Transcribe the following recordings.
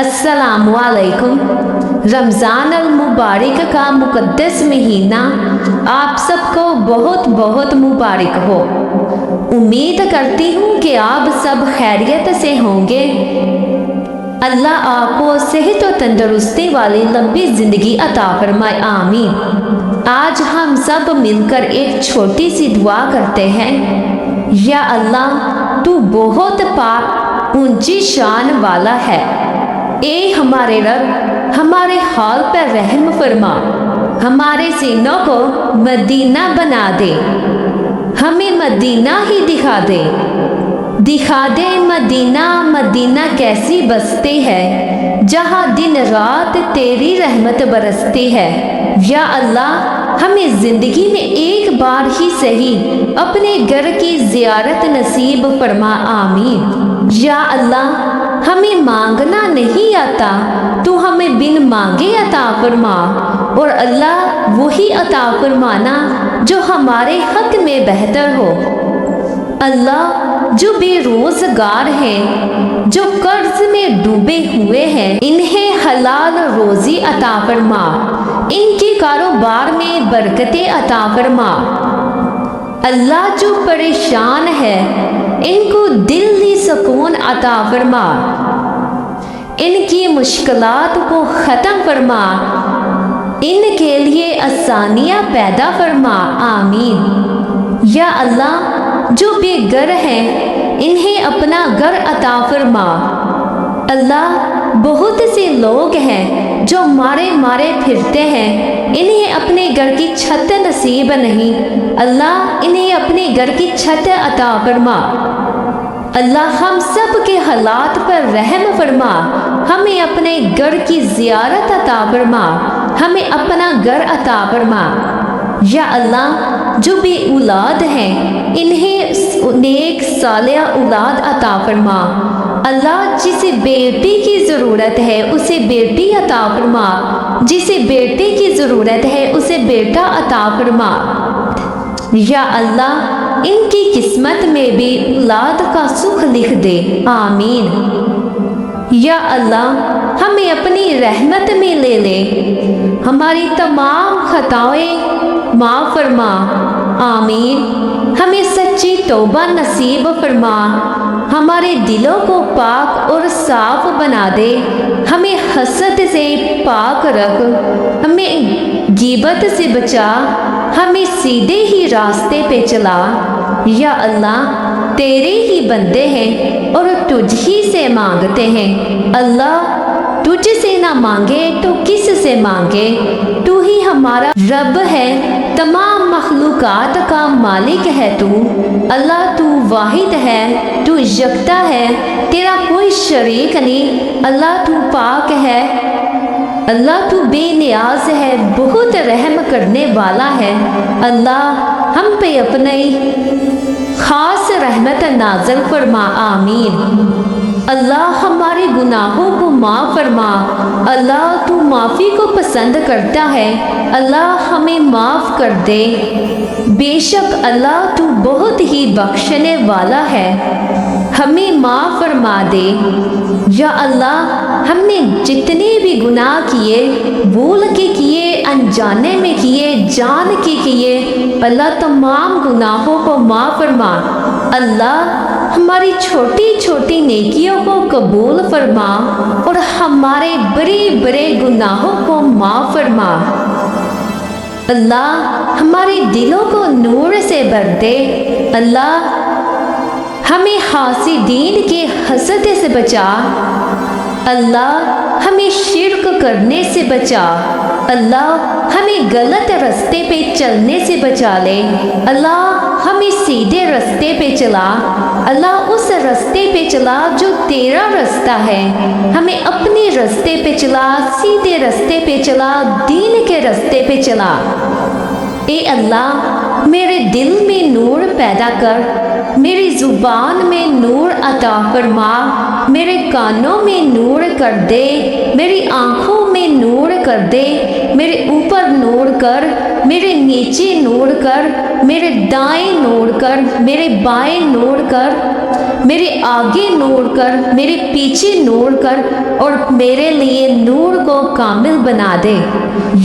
अस्सलामुअलैकुम। रमज़ान अल मुबारक का मुक़द्दस महीना आप सबको बहुत बहुत मुबारक हो। उम्मीद करती हूँ कि आप सब खैरियत से होंगे। अल्लाह आपको सेहत और तंदुरुस्ती वाली लंबी ज़िंदगी अता फरमाए, आमीन। आज हम सब मिलकर एक छोटी सी दुआ करते हैं। या अल्लाह, तू बहुत पाक ऊंची शान वाला है। ए हमारे रब, हमारे हाल पर रहम फरमा, हमारे सीनों को मदीना बना दे, हमें मदीना ही दिखा दे मदीना। मदीना कैसी बस्ती है जहाँ दिन रात तेरी रहमत बरसती है। या अल्लाह, हमें जिंदगी में एक बार ही सही अपने घर की जियारत नसीब फरमा, आमीन। या अल्लाह, हमें मांगना नहीं आता, तू हमें बिन मांगे अता फरमा। और अल्लाह, वही अता फरमाना जो हमारे हक में बेहतर हो। अल्लाह, जो बेरोजगार हैं, जो कर्ज में डूबे हुए हैं, इन्हें हलाल रोजी अता फरमा, इनके कारोबार में बरकतें अता फरमा। अल्लाह, जो परेशान है, इनको दिली सुकून अता फरमा, इनकी मुश्किलात को ख़त्म फरमा, इनके लिए आसानियाँ पैदा फरमा, आमीन। या अल्लाह, जो बेघर हैं, इन्हें अपना घर अता फरमा। अल्लाह, बहुत से लोग हैं जो मारे मारे फिरते हैं, इन्हें अपने घर की छत नसीब नहीं। अल्लाह, इन्हें अपने घर की छत अता फरमा। अल्लाह, हम सब के हालात पर रहम फरमा, हमें अपने घर की जियारत अता फरमा, हमें अपना घर अता फरमा। या अल्लाह, जो बे औलाद हैं, इन्हें नेक सालिया औलाद अता फरमा। अल्लाह, जिसे बेटी की ज़रूरत है उसे बेटी अता फरमा, जिसे बेटे की ज़रूरत है उसे बेटा अता फरमा। या अल्लाह, इनकी किस्मत में भी औलाद का सुख लिख दे, आमीन। या अल्लाह, हमें अपनी रहमत में ले ले, हमारी तमाम खताएं माफ़ फरमा, आमीन। हमें सच्ची तौबा नसीब फरमा, हमारे दिलों को पाक और साफ बना दे, हमें हसद से पाक रख, हमें गीबत से बचा, हमें सीधे ही रास्ते पे चला। या अल्लाह, तेरे ही बंदे हैं और तुझ ही से मांगते हैं। अल्लाह, तुझसे ना मांगे तो किस से मांगे? तू ही हमारा रब है, तमाम मखलूकात का मालिक है तू। अल्लाह, तू वाहिद है, तू यकता है, तेरा कोई शरीक नहीं। अल्लाह, तू पाक है। अल्लाह, तू बेनियाज है, बहुत रहम करने वाला है। अल्लाह, हम पे अपने खास रहमत नाज़िल फरमा, आमीन। अल्लाह, हमारे गुनाहों को माफ़ फरमा। अल्लाह, तू माफ़ी को पसंद करता है। अल्लाह, हमें माफ़ कर दे। बेशक अल्लाह, तू बहुत ही बख्शने वाला है, हमें माफ़ फरमा दे। या अल्लाह, हमने जितने भी गुनाह किए, भूल के किए, अनजाने में किए, जान के किए, अल्लाह तमाम गुनाहों को माफ़ फरमा। अल्लाह, हमारी छोटी छोटी नेकियों को कबूल फरमा और हमारे बड़े बड़े गुनाहों को माफ़ फरमा। अल्लाह, हमारे दिलों को नूर से भर दे। अल्लाह, हमें हासिदीन के हसद से बचा। अल्लाह, हमें शिर्क करने से बचा। अल्लाह, हमें गलत रास्ते पे चलने से बचा ले। अल्लाह, हमें सीधे रास्ते पे चला। अल्लाह, उस रास्ते पे चला जो तेरा रास्ता है, हमें अपने रास्ते पे चला, सीधे रास्ते पे चला, दीन के रास्ते पे चला। ए अल्लाह, मेरे दिल में नूर पैदा कर, मेरी ज़ुबान में नूर अता फरमा, मेरे कानों में नूर कर दे, मेरी आँखों में नूर कर दे, मेरे ऊपर नूर कर, मेरे नीचे नूर कर, मेरे दाएं नूर कर, मेरे बाएं नूर कर, میرے آگے نور کر، میرے پیچھے نور کر اور میرے لیے نور کو کامل بنا دے۔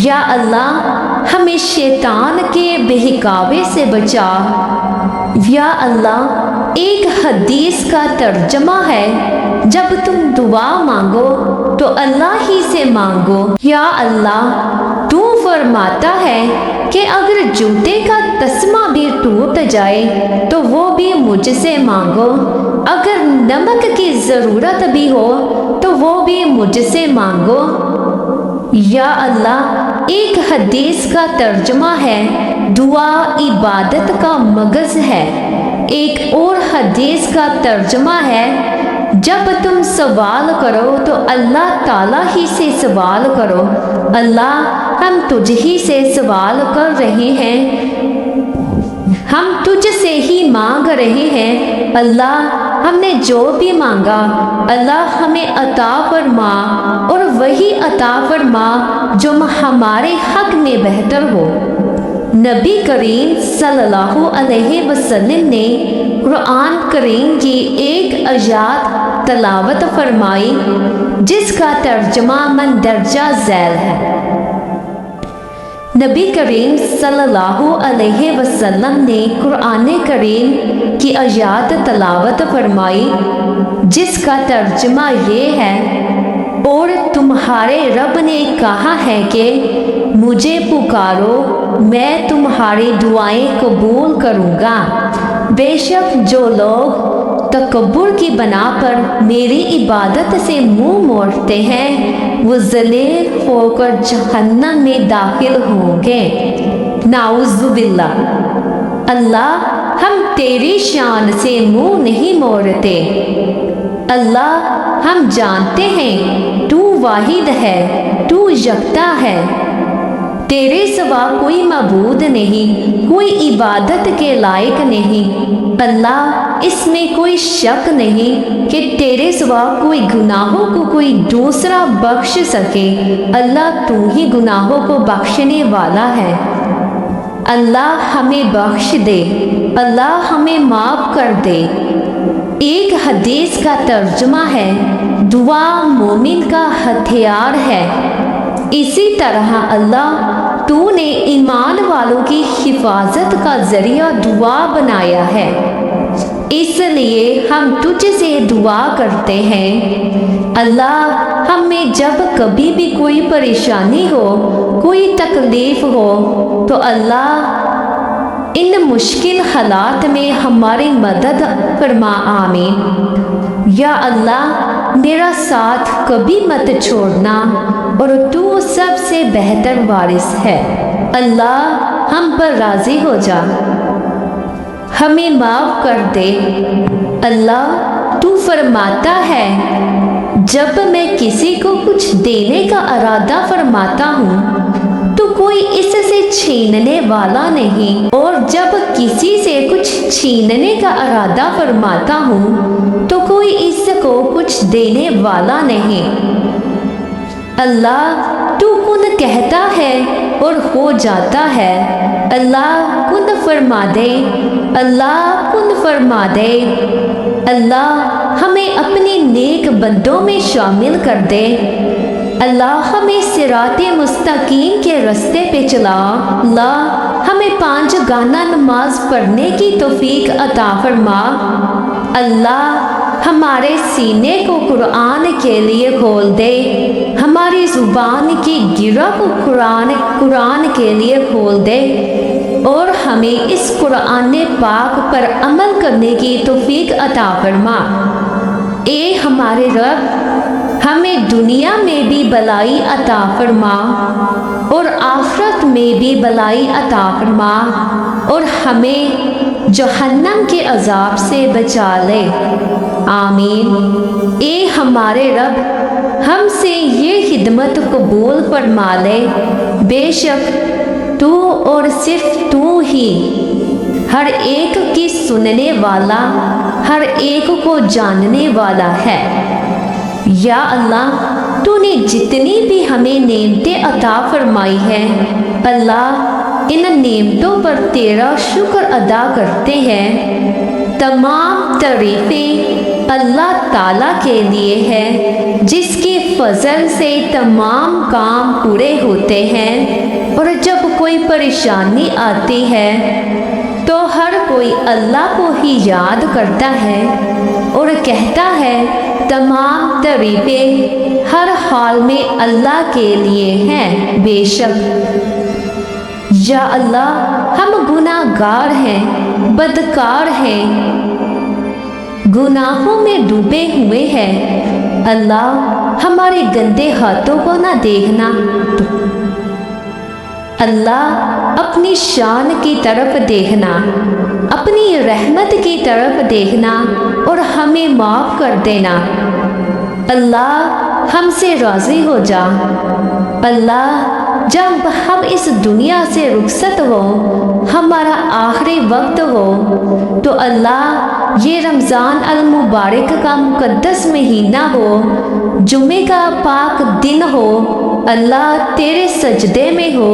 یا اللہ ہمیں شیطان کے بہکاوے سے بچا۔ یا اللہ ایک حدیث کا ترجمہ ہے، جب تم دعا مانگو تو اللہ ہی سے مانگو۔ یا اللہ تو فرماتا ہے کہ اگر جوتے کا تسمہ بھی ٹوٹ جائے تو وہ بھی مجھ سے مانگو، اگر نمک کی ضرورت بھی ہو تو وہ بھی مجھ سے مانگو۔ یا اللہ ایک حدیث کا ترجمہ ہے، دعا عبادت کا مغز ہے۔ ایک اور حدیث کا ترجمہ ہے، جب تم سوال کرو تو اللہ تعالیٰ ہی سے سوال کرو۔ اللہ ہم تجھ ہی سے سوال کر رہے ہیں، ہم تجھ سے ہی مانگ رہے ہیں۔ اللہ ہم نے جو بھی مانگا اللہ ہمیں عطا فرما، اور وہی عطا فرما جو ہمارے حق میں بہتر ہو۔ نبی کریم صلی اللہ علیہ وسلم نے قرآن کریم کی ایک آیات تلاوت فرمائی جس کا ترجمہ مندرجہ ذیل ہے۔ نبی کریم صلی اللہ علیہ وسلم نے قرآن کریم کی آیات تلاوت فرمائی جس کا ترجمہ یہ ہے، اور تمہارے رب نے کہا ہے کہ مجھے پکارو میں تمہاری دعائیں قبول کروں گا۔ بے شک جو لوگ تکبر کی بنا پر میری عبادت سے منہ موڑتے ہیں وہ ذلیل ہو کر جہنم میں داخل ہوں گے۔ نعوذ باللہ۔ اللہ ہم تیری شان سے منہ نہیں موڑتے۔ اللہ ہم جانتے ہیں تو واحد ہے، تو یکتا ہے، تیرے سوا کوئی معبود نہیں، کوئی عبادت کے لائق نہیں۔ اللہ اس میں کوئی شک نہیں کہ تیرے سوا کوئی گناہوں کو کوئی دوسرا بخش سکے۔ اللہ تو ہی گناہوں کو بخشنے والا ہے۔ اللہ ہمیں بخش دے، اللہ ہمیں معاف کر دے۔ ایک حدیث کا ترجمہ ہے، دعا مومن کا ہتھیار ہے۔ اسی طرح اللہ تو نے ایمان والوں کی حفاظت کا ذریعہ دعا بنایا ہے، اس لیے ہم تجھ سے دعا کرتے ہیں۔ اللہ ہمیں جب کبھی بھی کوئی پریشانی ہو، کوئی تکلیف ہو تو اللہ ان مشکل حالات میں ہماری مدد فرما، آمین۔ یا اللہ میرا ساتھ کبھی مت چھوڑنا، اور تو سب سے بہتر وارث ہے۔ اللہ ہم پر راضی ہو جا، ہمیں معاف کر دے۔ اللہ تو فرماتا ہے جب میں کسی کو کچھ دینے کا ارادہ فرماتا ہوں تو کوئی اس سے چھیننے والا نہیں، اور جب کسی سے کچھ چھیننے کا ارادہ فرماتا ہوں تو کوئی اس کو کچھ دینے والا نہیں۔ اللہ تو کن کہتا ہے اور ہو جاتا ہے۔ اللہ کن فرما دے، اللہ کن فرما دے۔ اللہ ہمیں اپنی نیک بندوں میں شامل کر دے۔ اللہ ہمیں صراط مستقیم کے راستے پہ چلا۔ اللہ ہمیں 5 گانا نماز پڑھنے کی توفیق عطا فرما۔ اللہ ہمارے سینے کو قرآن کے لیے کھول دے، ہماری زبان کی گرہ کو قرآن کے لیے کھول دے، اور ہمیں اس قرآن پاک پر عمل کرنے کی توفیق عطا فرما۔ اے ہمارے رب ہمیں دنیا میں بھی بلائی عطا فرما اور آخرت میں بھی بلائی عطا فرما، اور ہمیں جہنم کے عذاب سے بچا لے، آمین۔ اے ہمارے رب ہم سے یہ خدمت قبول فرما لے، بے شک تو اور صرف تو ہی ہر ایک کی سننے والا، ہر ایک کو جاننے والا ہے۔ یا اللہ تو نے جتنی بھی ہمیں نعمتیں عطا فرمائی ہیں، اللہ ان نعمتوں پر تیرا شکر ادا کرتے ہیں۔ तमाम तारीफें अल्लाह ताला के लिए है जिसके फजल से तमाम काम पूरे होते हैं। और जब कोई परेशानी आती है तो हर कोई अल्लाह को ही याद करता है और कहता है तमाम तारीफें हर हाल में अल्लाह के लिए हैं। बेशक या अल्लाह हम गुनाहगार हैं, बदकार हैं, गुनाहों में डूबे हुए हैं। अल्लाह हमारे गंदे हाथों को ना देखना। अल्लाह अपनी शान की तरफ देखना, अपनी रहमत की तरफ देखना और हमें माफ़ कर देना। अल्लाह हमसे राज़ी हो जा। अल्लाह जब हम इस दुनिया से रुखसत हो, हमारा आखिरी वक्त हो, तो अल्लाह ये रमज़ान अल मुबारक का मुक़द्दस महीना हो, जुमे का पाक दिन हो, अल्लाह तेरे सजदे में हो।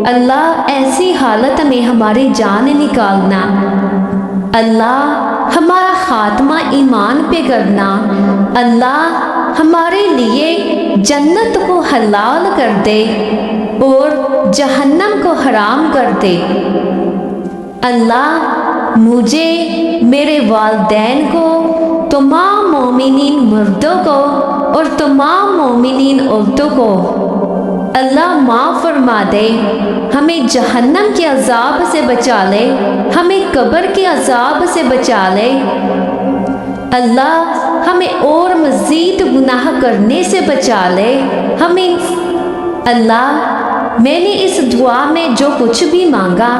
अल्लाह ऐसी हालत में हमारी जान निकालना। अल्लाह हमारा खात्मा ईमान पे करना। अल्लाह हमारे लिए जन्नत को हलाल कर दे और जहन्नम को हराम कर दे। अल्लाह मुझे, मेरे वालिदैन को, तमाम मोमिनीन मर्दों को और तमाम मोमिनीन औरतों को अल्लाह माफ़ फरमा दे। हमें जहन्नम के अजाब से बचा ले, हमें कब्र के अजाब से बचा ले। अल्लाह हमें और मज़ीद गुनाह करने से बचा ले। हमें अल्लाह मैंने इस दुआ में जो कुछ भी मांगा,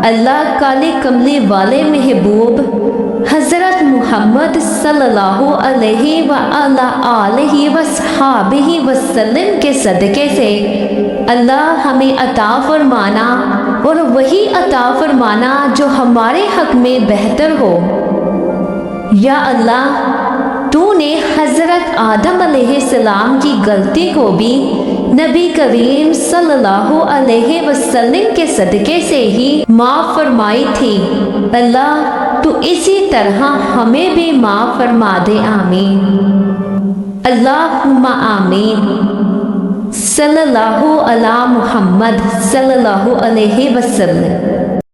अल्लाह काले कमले वाले महबूब हज़रत मुहम्मद सल्लल्लाहु अलैहि व अला आलिहि व सहाबिहि वसल्लम के सदक़े से अल्लाह हमें अता फरमाना और वही अता फरमाना जो हमारे हक़ में बेहतर हो। या अल्लाह तूने हज़रत आदम अलैहिस्सलाम की गलती को भी नबी करीम सल्लल्लाहु अलैहि वसल्लम के सदक़े से ही माफ़ फरमाई थी। अल्लाह तू इसी तरह हमें भी माफ़ फरमा दे। आमीन अल्लाहुम्मा आमीन। सल्लल्लाहु अला मुहम्मद सल्लल्लाहु अलैहि वसल्लम।